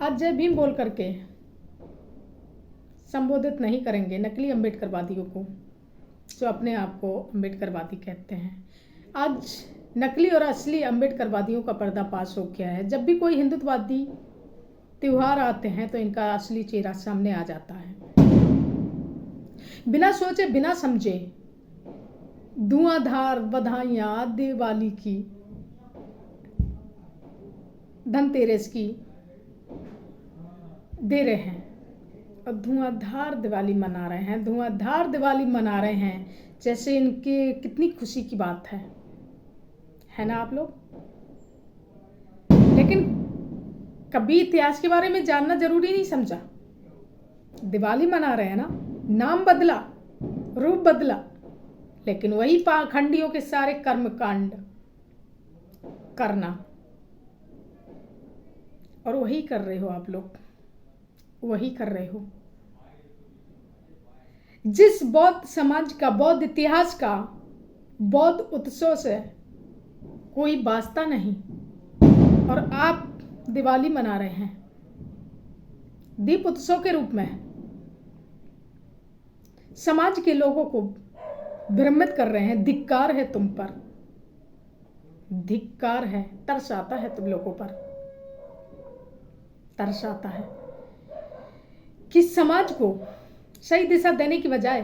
आज जय भीम बोल करके संबोधित नहीं करेंगे नकली अम्बेडकरवादियों को, जो अपने आप को अम्बेडकरवादी कहते हैं। आज नकली और असली अम्बेडकरवादियों का पर्दाफाश हो गया है। जब भी कोई हिंदुत्ववादी त्योहार आते हैं तो इनका असली चेहरा सामने आ जाता है। बिना सोचे बिना समझे धुआंधार बधाइयां दिवाली की, धनतेरस की दे रहे हैं और धुआंधार दिवाली मना रहे हैं, धुआंधार दिवाली मना रहे हैं जैसे इनके कितनी खुशी की बात है ना आप लोग। लेकिन कभी इतिहास के बारे में जानना जरूरी नहीं समझा। दिवाली मना रहे हैं ना, नाम बदला, रूप बदला, लेकिन वही पाखंडियों के सारे कर्मकांड करना, और वही कर रहे हो आप लोग, वही कर रहे हो। जिस बौद्ध समाज का, बौद्ध इतिहास का, बौद्ध उत्सव से कोई वास्ता नहीं, और आप दिवाली मना रहे हैं दीप उत्सव के रूप में, समाज के लोगों को भ्रमित कर रहे हैं। धिक्कार है तुम पर, धिक्कार है। तरस आता है तुम लोगों पर, तरस आता है कि समाज को सही दिशा देने की बजाय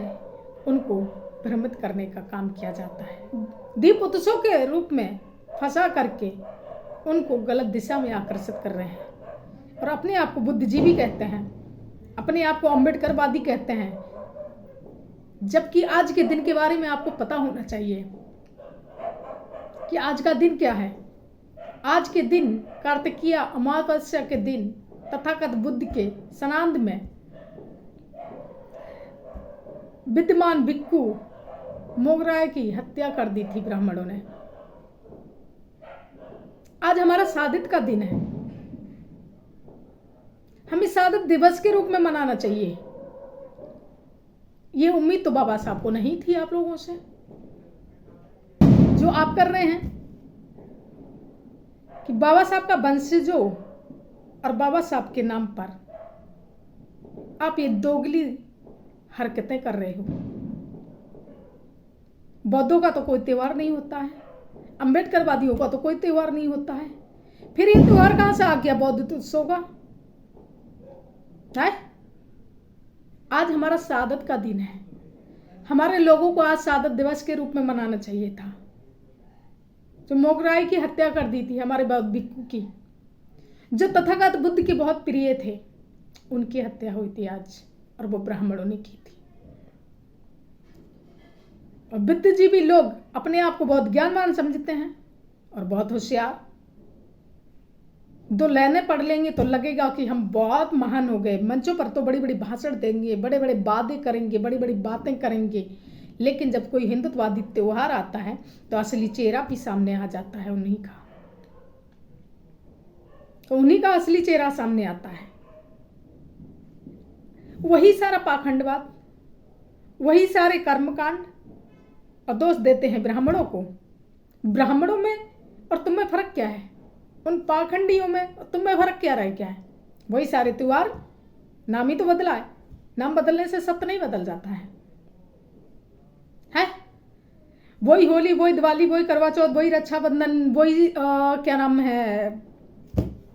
उनको भ्रमित करने का काम किया जाता है। दीप उत्सव के रूप में फंसा करके उनको गलत दिशा में आकर्षित कर रहे हैं, और अपने आप को बुद्धिजीवी कहते हैं, अपने आप को अम्बेडकरवादी कहते हैं। जबकि आज के दिन के बारे में आपको पता होना चाहिए कि आज का दिन क्या है। आज के दिन कार्तिकीय अमावस्या के दिन तथागत बुद्ध के सनांद में विद्यमान भिक्खु मोगराय की हत्या कर दी थी ब्राह्मणों ने। आज हमारा शहादत का दिन है, हमें शहादत दिवस के रूप में मनाना चाहिए। ये उम्मीद तो बाबा साहब को नहीं थी आप लोगों से, जो आप कर रहे हैं कि बाबा साहब का वंशजों और बाबा साहब के नाम पर आप ये दोगली हरकतें कर रहे हो। बौद्धों का तो कोई त्योहार नहीं होता है, अम्बेडकरवादियों का तो कोई त्योहार नहीं होता है, फिर ये त्योहार कहां से आ गया बौद्ध उत्सव का है? आज हमारा शहादत का दिन है, हमारे लोगों को आज शहादत दिवस के रूप में मनाना चाहिए था। जो मोगराय की हत्या कर दी थी हमारे बौद्ध भिक्खु की, जो तथागत बुद्ध के बहुत प्रिय थे, उनकी हत्या हुई थी आज, और वो ब्राह्मणों ने की थी। और बुद्धिजीवी लोग अपने आप को बहुत ज्ञानवान समझते हैं और बहुत होशियार। दो लाइनें पढ़ लेंगे तो लगेगा कि हम बहुत महान हो गए, मंचों पर तो बड़ी बड़ी भाषण देंगे, बड़े बड़े वादे करेंगे, बड़ी बड़ी बातें करेंगे, लेकिन जब कोई हिंदुत्ववादी त्योहार आता है तो असली चेहरा भी सामने आ जाता है उन्हीं का, तो उन्हीं का असली चेहरा सामने आता है। वही सारा पाखंडवाद, वही सारे कर्मकांड, और दोष देते हैं ब्राह्मणों को। ब्राह्मणों में और तुम में फर्क क्या है? उन पाखंडियों में और तुम में फर्क क्या रह गया है? वही सारे त्योहार, नाम ही तो बदला है। नाम बदलने से सत्य नहीं बदल जाता है? वही होली, वही दिवाली, वही करवा चौथ, वही रक्षाबंधन, वही क्या नाम है,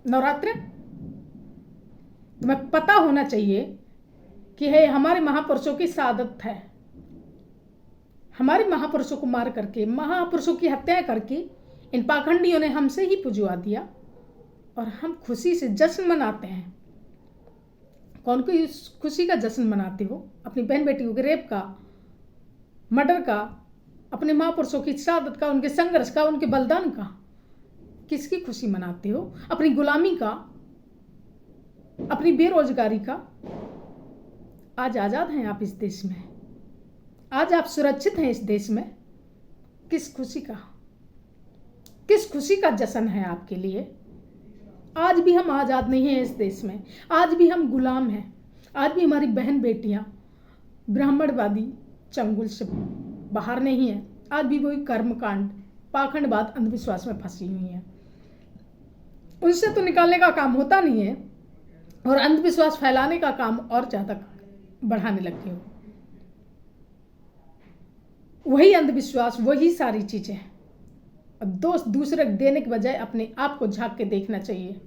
नवरात्र। तुम्हें पता होना चाहिए कि है हमारे महापुरुषों की शहादत है। हमारे महापुरुषों को मार करके, महापुरुषों की हत्याएं करके इन पाखंडियों ने हमसे ही पुजवा दिया, और हम खुशी से जश्न मनाते हैं। कौन सी खुशी का जश्न मनाते हो? अपनी बहन बेटियों के रेप का, मर्डर का, अपने महापुरुषों की शहादत का, उनके संघर्ष का, उनके बलिदान का। किसकी खुशी मनाते हो? अपनी गुलामी का, अपनी बेरोजगारी का। आज आजाद हैं आप इस देश में, आज आप सुरक्षित हैं इस देश में। किस खुशी का, किस खुशी का जश्न है आपके लिए? आज भी हम आजाद नहीं हैं इस देश में, आज भी हम गुलाम हैं। आज भी हमारी बहन बेटियां ब्राह्मणवादी चंगुल से बाहर नहीं है। आज भी वही कर्मकांड, पाखंडवाद, अंधविश्वास में फंसी हुई हैं। उनसे तो निकालने का काम होता नहीं है, और अंधविश्वास फैलाने का काम और ज़्यादा बढ़ाने लगे हो। वही अंधविश्वास, वही सारी चीज़ें। और दोष दूसरे देने के बजाय अपने आप को झांक के देखना चाहिए।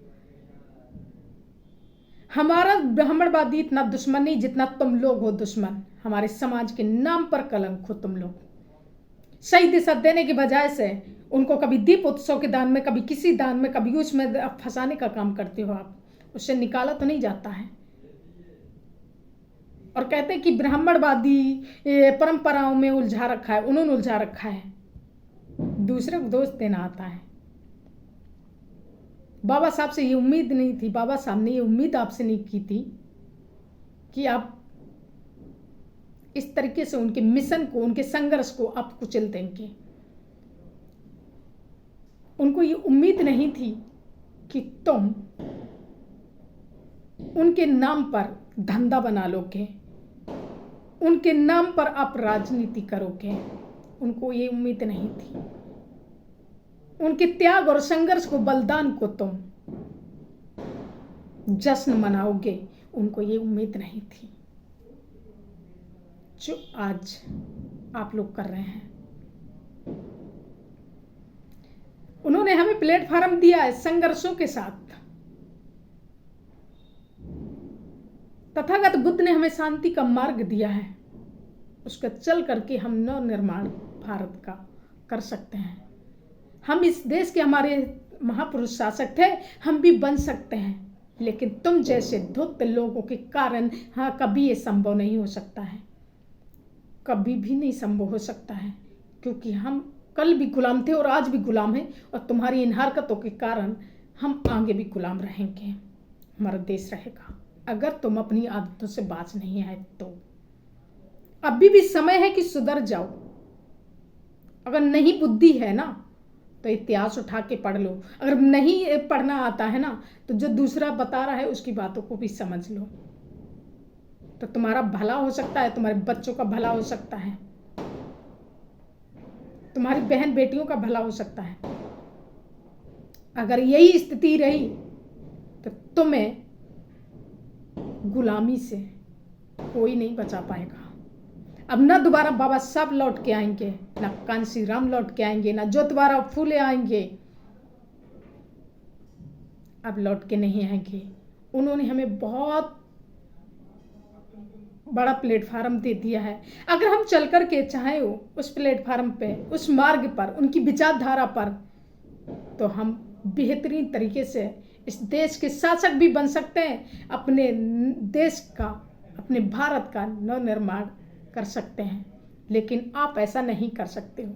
हमारा ब्राह्मणवादी इतना दुश्मन नहीं जितना तुम लोग हो दुश्मन। हमारे समाज के नाम पर कलंक हो तुम लोग। सही दिशा देने के बजाय से उनको कभी दीप उत्सव के दान में, कभी किसी दान में, कभी उसमें फंसाने का काम करते हो आप। उससे निकाला तो नहीं जाता है। और कहते हैं कि ब्राह्मणवादी परंपराओं में उलझा रखा है, उन्होंने उलझा रखा है। दूसरे को दोष देना आता है। बाबा साहब से ये उम्मीद नहीं थी, बाबा साहब ने ये उम्मीद आपसे नहीं की थी कि आप इस तरीके से उनके मिशन को, उनके संघर्ष को आप कुचल देंगे। उनको ये उम्मीद नहीं थी कि तुम उनके नाम पर धंधा बना लोगे, उनके नाम पर आप राजनीति करोगे। उनको ये उम्मीद नहीं थी। उनके त्याग और संघर्ष को, बलिदान को तुम जश्न मनाओगे, उनको ये उम्मीद नहीं थी जो आज आप लोग कर रहे हैं। उन्होंने हमें प्लेटफॉर्म दिया है संघर्षों के साथ। तथागत बुद्ध ने हमें शांति का मार्ग दिया है। उसका चल करके हम नव निर्माण भारत का कर सकते हैं। हम इस देश के, हमारे महापुरुष शासक थे, हम भी बन सकते हैं। लेकिन तुम जैसे धूर्त लोगों के कारण कभी ये संभव नहीं हो सकता है, कभी भी नहीं संभव हो सकता है। क्योंकि हम कल भी गुलाम थे और आज भी गुलाम हैं। और तुम्हारी इन हरकतों के कारण हम आगे भी गुलाम रहेंगे। हमारा देश रहेगा अगर तुम अपनी आदतों से बाज नहीं आए तो। अभी भी समय है कि सुधर जाओ। अगर नहीं बुद्धि है ना तो इतिहास उठा के पढ़ लो। अगर नहीं पढ़ना आता है ना तो जो दूसरा बता रहा है उसकी बातों को भी समझ लो। तो तुम्हारा भला हो सकता है, तुम्हारे बच्चों का भला हो सकता है, तुम्हारी बहन बेटियों का भला हो सकता है। अगर यही स्थिति रही तो तुम्हें गुलामी से कोई नहीं बचा पाएगा। अब ना दोबारा बाबा साहब लौट के आएंगे, ना कांसी राम लौट के आएंगे, ना ज्योतिबा फूले आएंगे। अब लौट के नहीं आएंगे। उन्होंने हमें बहुत बड़ा प्लेटफार्म दे दिया है। अगर हम चल कर के चाहे उस प्लेटफार्म पे, उस मार्ग पर, उनकी विचारधारा पर, तो हम बेहतरीन तरीके से इस देश के शासक भी बन सकते हैं। अपने देश का, अपने भारत का नव निर्माण कर सकते हैं। लेकिन आप ऐसा नहीं कर सकते हो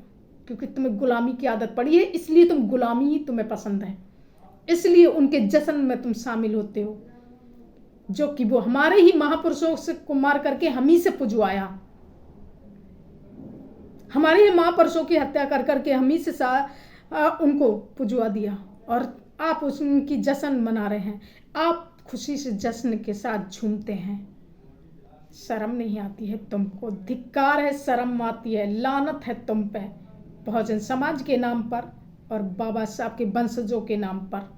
क्योंकि तुम्हें गुलामी की आदत पड़ी है। इसलिए तुम गुलामी ही तुम्हें पसंद है, इसलिए उनके जश्न में तुम शामिल होते हो, जो कि वो हमारे ही महापुरुषों से को मार करके हम ही से पुजवाया। हमारे ही महापुरुषों की हत्या कर करके हम ही से उनको पुजवा दिया। और आप उनकी जश्न मना रहे हैं। आप खुशी से जश्न के साथ झूमते हैं। शर्म नहीं आती है तुमको? धिक्कार है, शर्म आती है, लानत है तुम पे, बहुजन समाज के नाम पर और बाबा साहब के वंशजों के नाम पर।